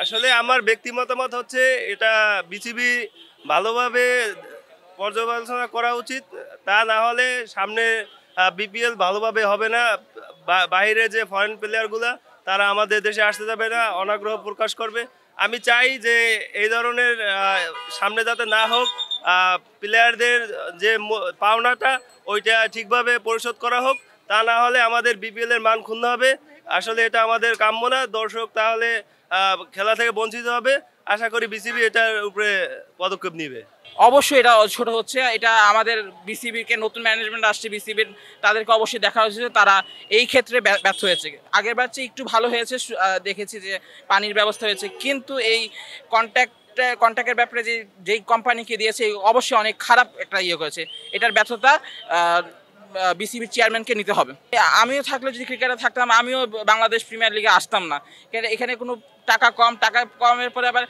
আসলে আমার ব্যক্তি মতামত হচ্ছে এটা বিসিবি ভালোভাবে পর্যালোচনা করা উচিত। তা না হলে সামনে বিপিএল ভালোভাবে হবে না। বাইরে যে ফরেন প্লেয়ারগুলো তারা আমাদের দেশে আসতে যাবে না, অনাগ্রহ প্রকাশ করবে। আমি চাই যে এই ধরনের সামনে যাতে না হোক, প্লেয়ারদের যে পাওনাটা ওইটা ঠিকভাবে পরিশোধ করা হোক। তা না হলে আমাদের বিপিএল এর মান ক্ষুণ্ণ হবে। আসলে এটা আমাদের কাম্য না। দর্শক তাহলে খেলা থেকে বঞ্চিত হবে। আশা করি বিসিবি এটার উপরে পদক্ষেপ নেবে। অবশ্যই এটা ছোট হচ্ছে, এটা আমাদের বিসিবিকে নতুন ম্যানেজমেন্ট আসছে বিসিবির, তাদেরকে অবশ্যই দেখা হয়েছে যে তারা এই ক্ষেত্রে ব্যর্থ হয়েছে। আগের বার চেয়ে একটু ভালো হয়েছে, দেখেছি যে পানির ব্যবস্থা হয়েছে, কিন্তু এই কন্ট্যাক্টের ব্যাপারে যেই কোম্পানিকে দিয়েছে অবশ্যই অনেক খারাপ একটা ইয়ে করেছে। এটার ব্যর্থতা বিসিবির চেয়ারম্যানকে নিতে হবে। আমিও থাকলে, যদি ক্রিকেটার থাকতাম, আমিও বাংলাদেশ প্রিমিয়ার লিগে আসতাম না। এখানে কোনো টাকা কমের পরে আবার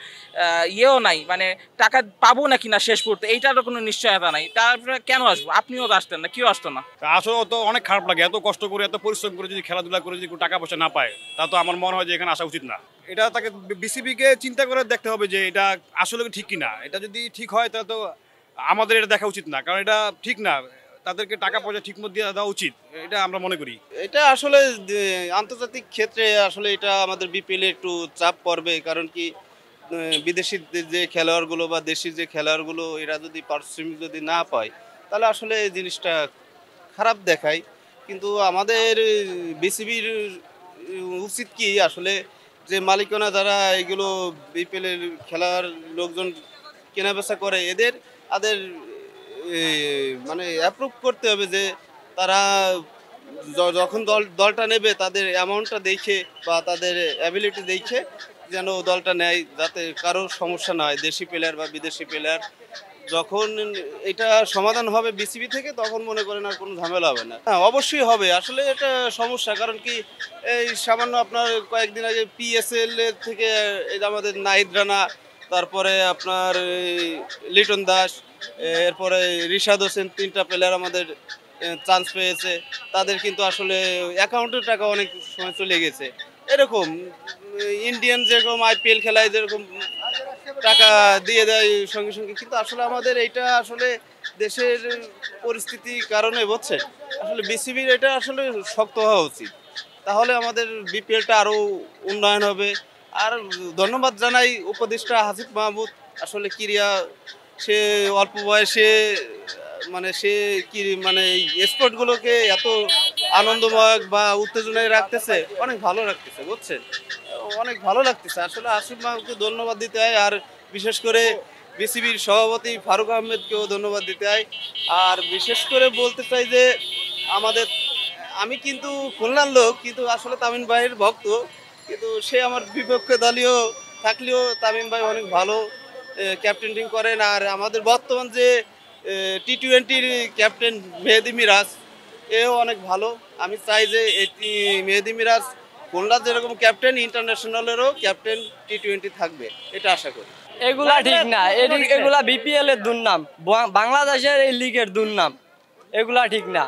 ইয়েও নাই, মানে টাকা পাবো না কিনা শেষ পড়তে, এইটারও কোনো নিশ্চয়তা নাই। তারপরে কেন আসবো? আপনিও তো আসতেন না, কেউ আসতো না। আসলে তো অনেক খারাপ লাগে, এত কষ্ট করে এত পরিশ্রম করে যদি খেলাধুলা করে যদি টাকা পয়সা না পায়, তা তো আমার মনে হয় যে এখানে আসা উচিত না। এটা তাকে বিসিবিকে চিন্তা করে দেখতে হবে যে এটা আসলে ঠিক কিনা। এটা যদি ঠিক হয় তাহলে তো আমাদের এটা দেখা উচিত না, কারণ এটা ঠিক না। তাদেরকে টাকা পয়সা ঠিক মতো দিয়ে দেওয়া উচিত, এটা আমরা মনে করি। এটা আসলে আন্তর্জাতিক ক্ষেত্রে আসলে এটা আমাদের বিপিএল একটু চাপ পড়বে, কারণ কি বিদেশি যে খেলোয়াড়গুলো বা দেশি যে খেলোয়াড়গুলো এরা যদি পারিশ্রমিক যদি না পায়, তাহলে আসলে এই জিনিসটা খারাপ দেখায়। কিন্তু আমাদের বিসিবির উচিত কি আসলে যে মালিকানা যারা এগুলো বিপিএলের খেলার লোকজন কেনাবেচা করে তাদের মানে অ্যাপ্রুভ করতে হবে যে তারা যখন দলটা নেবে তাদের অ্যামাউন্টটা দেখে বা তাদের অ্যাবিলিটি দেখে যেন দলটা নেয়, যাতে কারো সমস্যা না হয়। দেশি প্লেয়ার বা বিদেশি প্লেয়ার যখন এটা সমাধান হবে বিসিবি থেকে, তখন মনে করেন আর কোনো ঝামেলা হবে না। হ্যাঁ, অবশ্যই হবে। আসলে এটা সমস্যা, কারণ কি এই সামান্য আপনার কয়েকদিন আগে পিএসএল থেকে এই আমাদের নাহিদ রানা, তারপরে আপনার লিটন দাস, এরপরে রিশাদ হোসেন, 3টা প্লেয়ার আমাদের চান্স পেয়েছে। তাদের কিন্তু আসলে অ্যাকাউন্টের টাকা অনেক সময় চলে গেছে। এরকম ইন্ডিয়ান যেরকম আইপিএল খেলায় যেরকম টাকা দিয়ে দেয় সঙ্গে সঙ্গে, কিন্তু আসলে আমাদের এইটা আসলে দেশের পরিস্থিতির কারণে বুঝছেন, আসলে বিসিবির এটা আসলে শক্ত হওয়া উচিত। তাহলে আমাদের বিপিএলটা আরও উন্নয়ন হবে। আর ধন্যবাদ জানাই উপদেষ্টা হাসিফ মাহমুদ। আসলে ক্রীড়া সে অল্প বয়সে সে কি এই স্পোর্টগুলোকে এত আনন্দময় বা উত্তেজনায় রাখতেছে, অনেক ভালো রাখতেছে বুঝছেন, অনেক ভালো লাগতেছে। আসলে আসিফ মাহমুদকে ধন্যবাদ দিতে হয়, আর বিশেষ করে বিসিবির সভাপতি ফারুক আহমেদকেও ধন্যবাদ দিতে হয়। আর বিশেষ করে বলতে চাই যে আমি কিন্তু খুলনার লোক, কিন্তু আসলে তামিম ভাইয়ের ভক্ত, কিন্তু সে আমার বিপক্ষে দলীয় থাকলেও তামিম ভাই অনেক ভালো ক্যাপ্টেনিং করেন। আর আমাদের বর্তমান যে টি-20 ক্যাপ্টেন মেহেদী মিরাজ, এও অনেক ভালো। আমি চাই যে মেহেদী মিরাজ খুলনার যেরকম ক্যাপ্টেন, ইন্টারন্যাশনালেরও ক্যাপ্টেন টি-20 থাকবে, এটা আশা করি। এগুলা ঠিক না, এগুলা বিপিএল এর দুর্নাম, বাংলাদেশের এই লিগের দুর্নাম, এগুলা ঠিক না।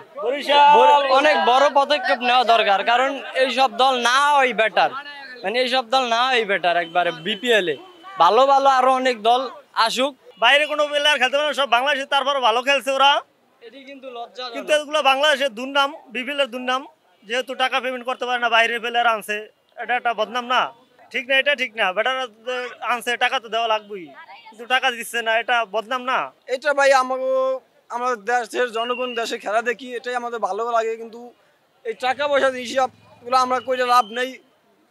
অনেক বড় পদক্ষেপ নেওয়া দরকার, কারণ এইসব দল না হয় বেটার, এইসব দল না হয় বেটার। একবারে বিপিএল এ ভালো ভালো আরো অনেক দল আসুক। বাইরে কোনো প্লেয়ার খেলতে পারে না, সব বাংলাদেশে তারপর ভালো খেলছে ওরা। এটি কিন্তু লজ্জা, কিন্তু এগুলো বাংলাদেশের দুর্নাম, বিপিএল এর দুর্নাম। যেহেতু টাকা পেমেন্ট করতে পারে না, বাইরে প্লেয়ার আনছে, এটা একটা বদনাম না? ঠিক না, এটা ঠিক না। বেটার আনছে, টাকা তো দেওয়া লাগবেই, কিন্তু টাকা দিচ্ছে না, এটা বদনাম না? এটা ভাই আমাদের দেশের জনগণ দেশে খেলা দেখি, এটাই আমাদের ভালো লাগে। কিন্তু এই টাকা পয়সার হিসাবগুলো আমরা করে লাভ নেই।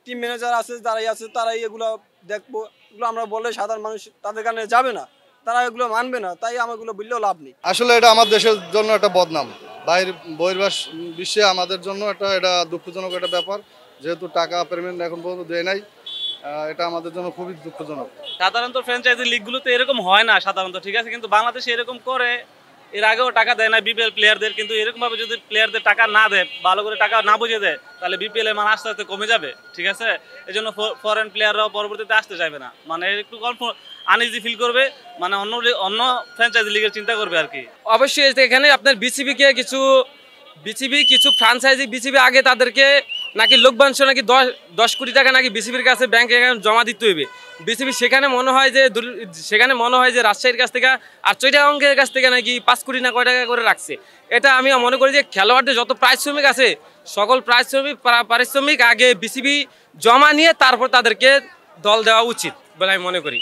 টিম ম্যানেজার আছে, যারাই আছে তারাই এগুলো দেখবো। এগুলো আমরা বলে সাধারণ মানুষ তাদের কারণে যাবে না, তারা এগুলো মানবে না, তাই আমাগুলো বললেও লাভ নেই। আসলে এটা আমার দেশের জন্য একটা বদনাম, বহির্বাস বিশ্বে আমাদের জন্য এটা দুঃখজনক একটা ব্যাপার। যেহেতু টাকা পেমেন্ট এখন পর্যন্ত দেয় নাই, এটা আমাদের জন্য খুবই দুঃখজনক। সাধারণত ফ্র্যাঞ্চাইজি লিগগুলোতে এরকম হয় না সাধারণত, ঠিক আছে, কিন্তু বাংলাদেশে এরকম করে। এর আগেও টাকা দেয় না বিপিএল প্লেয়ারদের, কিন্তু এরকম ভাবে যদি প্লেয়ারদের টাকা না দেয়, ভালো করে টাকা না বুঝে দেয়, তাহলে বিপিএল এর মান আস্তে আস্তে কমে যাবে, ঠিক আছে। এই জন্য ফরেন প্লেয়াররাও পরবর্তীতে আসতে চাইবে না, একটু আনইজি ফিল করবে, অন্য ফ্র্যাঞ্চাইজি লিগের চিন্তা করবে আর কি। অবশ্যই এখানে আপনার বিসিবি কিছু ফ্রাঞ্চাইজি, বিসিবি আগে তাদেরকে নাকি লভ্যাংশ নাকি 10 কোটি টাকা নাকি বিসিবির কাছে ব্যাংক অ্যাকাউন্ট জমা দিতে হইবে। বিসিবি সেখানে মনে হয় যে রাজশাহীর কাছ থেকে আর চৈটাঙ্গের কাছ থেকে নাকি 5 কোটি না কয় টাকা করে রাখছে। এটা আমি মনে করি যে খেলোয়াড়দের যত পারিশ্রমিক আছে সকল পারিশ্রমিক আগে বিসিবি জমা নিয়ে তারপর তাদেরকে দল দেওয়া উচিত বলে আমি মনে করি।